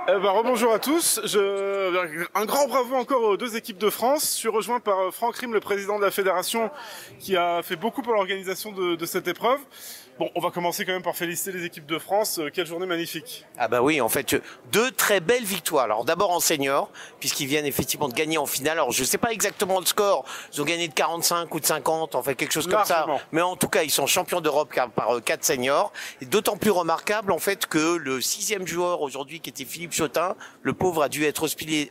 Rebonjour à tous. Un grand bravo encore aux deux équipes de France. Je suis rejoint par Franck Rim, le président de la fédération, qui a fait beaucoup pour l'organisation de cette épreuve. Bon, on va commencer quand même par féliciter les équipes de France. Quelle journée magnifique. Ah bah oui, en fait, deux très belles victoires. Alors d'abord en senior, puisqu'ils viennent effectivement de gagner en finale. Alors je sais pas exactement le score. Ils ont gagné de 45 ou de 50, enfin quelque chose comme ça. Mais en tout cas, ils sont champions d'Europe par 4 seniors. Et d'autant plus remarquable en fait que le 6e joueur aujourd'hui, qui était Philippe Chotin, le pauvre a dû être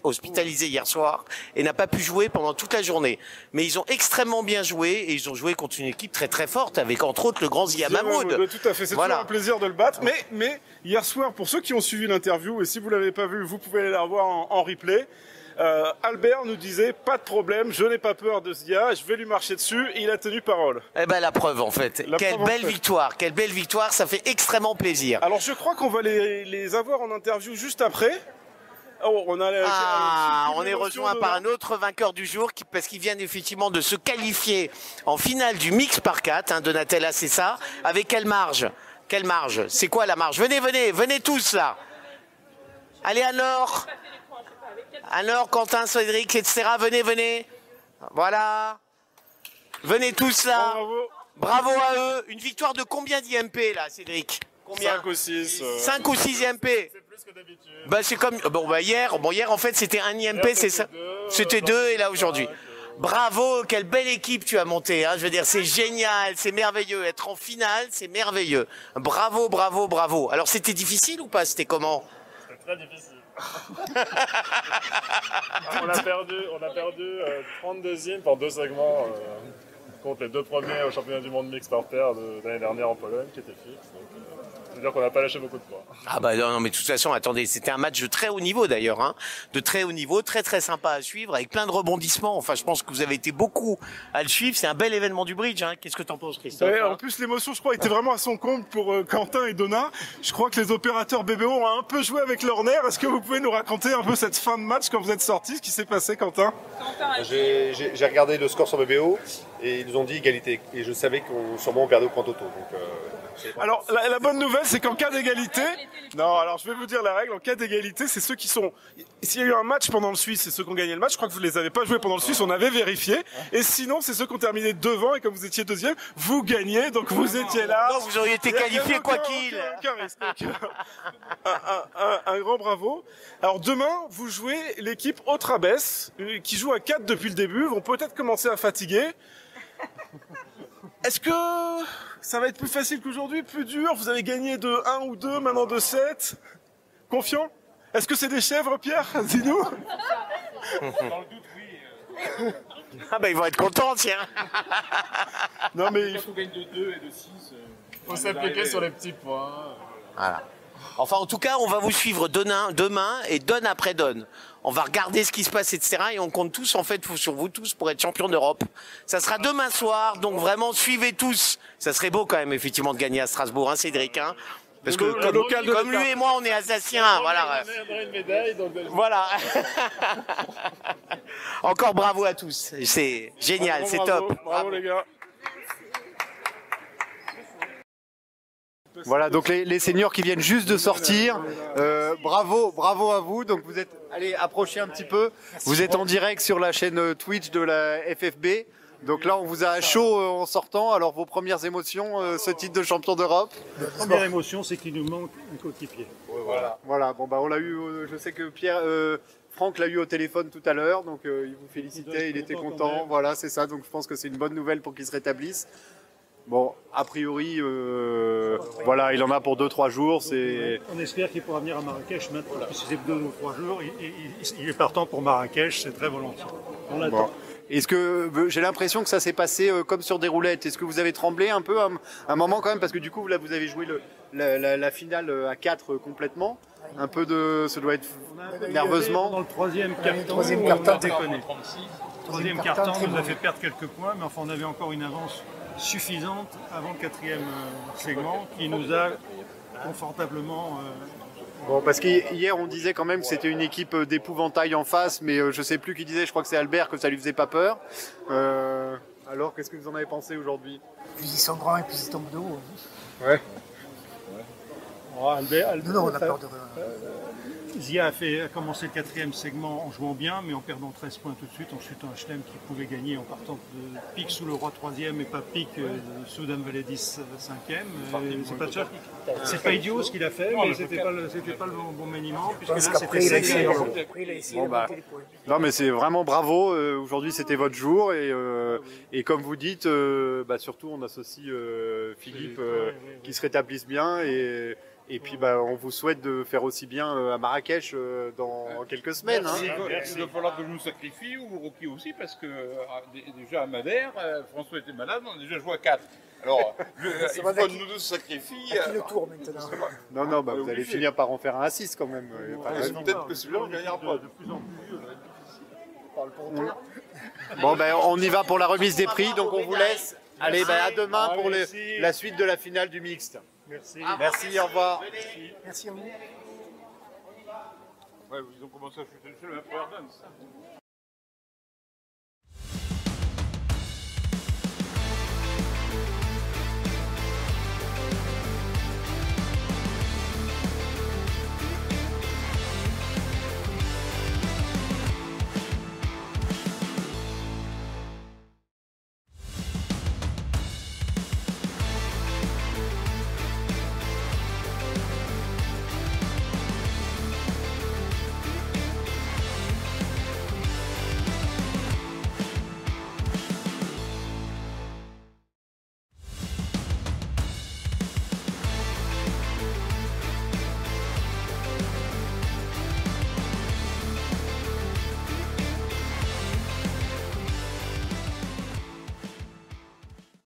hospitalisé hier soir et n'a pas pu jouer pendant toute la journée. Mais ils ont extrêmement bien joué et ils ont joué contre une équipe très très forte, avec entre autres le grand Zia Mahmoud. Tout à fait, c'est toujours un plaisir de le battre. Mais hier soir, pour ceux qui ont suivi l'interview, et si vous l'avez pas vu, vous pouvez aller la revoir en replay. Albert nous disait pas de problème, je n'ai pas peur de Zia, je vais lui marcher dessus, et il a tenu parole. Eh ben la preuve en fait. Quelle belle victoire, ça fait extrêmement plaisir. Alors je crois qu'on va les avoir en interview juste après. Oh, on est rejoint par un autre vainqueur du jour parce qu'il vient effectivement de se qualifier en finale du mix par 4, Donatella, c'est ça. Avec quelle marge? Quelle marge? C'est quoi la marge? Venez tous là. Allez Anor, Quentin, Cédric, etc. Venez. Voilà. Venez tous là. Bravo à eux. Une victoire de combien d'IMP là, Cédric? Combien? 5 ou 6. 5 ou 6 IMP. C'est plus que d'habitude. Bah c'est comme hier en fait c'était un IMP, c'est ça. C'était 2 et là aujourd'hui. Bravo, quelle belle équipe tu as montée, hein. Je veux dire, c'est génial, c'est merveilleux. Être en finale, c'est merveilleux. Bravo. Alors c'était difficile ou pas? C'était comment? C'était très difficile. on a perdu 32e par 2 segments contre les 2 premiers au championnat du monde mix par paire de l'année dernière en Pologne, qui était fixe. Donc, ça veut dire qu'on n'a pas lâché beaucoup de points. Ah bah non, mais de toute façon, attendez, c'était un match de très haut niveau d'ailleurs, hein. De très haut niveau, très très sympa à suivre, avec plein de rebondissements. Enfin, je pense que vous avez été beaucoup à le suivre. C'est un bel événement du bridge, hein. Qu'est-ce que t'en penses, Christophe? Ouais, en plus, l'émotion, je crois, était vraiment à son compte pour Quentin et Donna. Je crois que les opérateurs BBO ont un peu joué avec leur nerf. Est-ce que vous pouvez nous raconter un peu cette fin de match quand vous êtes sortis? Ce qui s'est passé, Quentin? J'ai regardé le score sur BBO et ils nous ont dit égalité. Et je savais qu'on sûrement perdait au point auto. Donc, alors, la bonne nouvelle, c'est qu'en cas d'égalité... Non, alors je vais vous dire la règle. En cas d'égalité, c'est ceux qui sont... S'il y a eu un match pendant le Suisse, c'est ceux qui ont gagné le match. Je crois que vous ne les avez pas joués pendant le Suisse, on avait vérifié. Et sinon, c'est ceux qui ont terminé devant. Et comme vous étiez deuxième, vous gagnez. Donc vous étiez là. Donc vous auriez été qualifié quoi qu'il. Un grand bravo. Alors demain, vous jouez l'équipe Autrabès, qui joue à 4 depuis le début. Vont peut-être commencer à fatiguer. Est-ce que ça va être plus facile qu'aujourd'hui, plus dur? Vous avez gagné de 1 ou 2, maintenant de 7. Confiant? Est-ce que c'est des chèvres, Pierre? Dis-nous. Dans le doute, oui. Ah bah ils vont être contents, tiens. Non mais il faut gagner de 2 et de 6. Il faut s'appliquer sur les petits points. Voilà. Enfin, en tout cas, on va vous suivre demain et donne après donne. On va regarder ce qui se passe, etc. Et on compte tous, en fait, sur vous tous pour être champion d'Europe. Ça sera demain soir, donc vraiment, suivez tous. Ça serait beau quand même, effectivement, de gagner à Strasbourg, hein, Cédric, hein. Parce que comme lui et moi, on est alsaciens, voilà. Une médaille, donc... Voilà. Encore bravo à tous. C'est génial, c'est top. Bravo les gars. Voilà, donc les seniors qui viennent juste de sortir, bravo à vous. Donc vous êtes, allez, approchez un petit peu. Vous êtes en direct sur la chaîne Twitch de la FFB. Donc là, on vous a à chaud en sortant. Alors vos premières émotions, ce titre de champion d'Europe? La première émotion, c'est qu'il nous manque un coéquipier. Voilà. Bon bah on l'a eu. Je sais que Franck l'a eu au téléphone tout à l'heure, donc il vous félicitait, il était content. Voilà, c'est ça. Donc je pense que c'est une bonne nouvelle pour qu'il se rétablisse. Bon, a priori, voilà, il en a pour 2-3 jours. On espère qu'il pourra venir à Marrakech maintenant. Si c'est 2 ou 3 jours, il est partant pour Marrakech, c'est très volontiers. On l'attend. Bon. Est-ce que j'ai l'impression que ça s'est passé comme sur des roulettes? Est-ce que vous avez tremblé un peu un moment quand même? Parce que du coup, là, vous avez joué la finale à 4 complètement. Un peu de... Ça doit être nerveusement. Dans le troisième carton, déconné. Troisième carton nous a fait perdre quelques points, mais enfin, on avait encore une avance suffisante avant le 4e segment qui nous a confortablement... Bon, parce qu'hier on disait quand même que c'était une équipe d'épouvantail en face, mais je sais plus qui disait, je crois que c'est Albert, que ça lui faisait pas peur. Alors, qu'est-ce que vous en avez pensé aujourd'hui? Plus ils sont grands et plus ils tombent de haut. Ouais. Non, on a peur de rien. Zia a commencé le 4e segment en jouant bien, mais en perdant 13 points tout de suite, en chutant un Chelem qui pouvait gagner en partant de pique sous le roi 3e et pas pique sous Dame Valet 10 5e. C'est pas idiot ce qu'il a fait, mais c'était pas le bon maniement, puisque là c'était sec. Non mais c'est vraiment bravo, aujourd'hui c'était votre jour et comme vous dites, surtout on associe Philippe qui se rétablisse bien et puis on vous souhaite de faire aussi bien à Marrakech dans quelques semaines. Il va falloir que je me sacrifie, ou Rocky aussi, parce que déjà à Madère, François était malade, on a déjà joué à 4. Alors, il faut que nous deux se sacrifient. Le tour maintenant. Non, vous allez finir par en faire un à 6 quand même. Peut-être que celui-là, on ne gagnera pas. Bon, on y va pour la remise des prix, donc on vous laisse. Allez, à demain pour la suite de la finale du mixte. Merci, au revoir. Merci à vous. Ouais, ils ont commencé à chuter le jeu la première donne.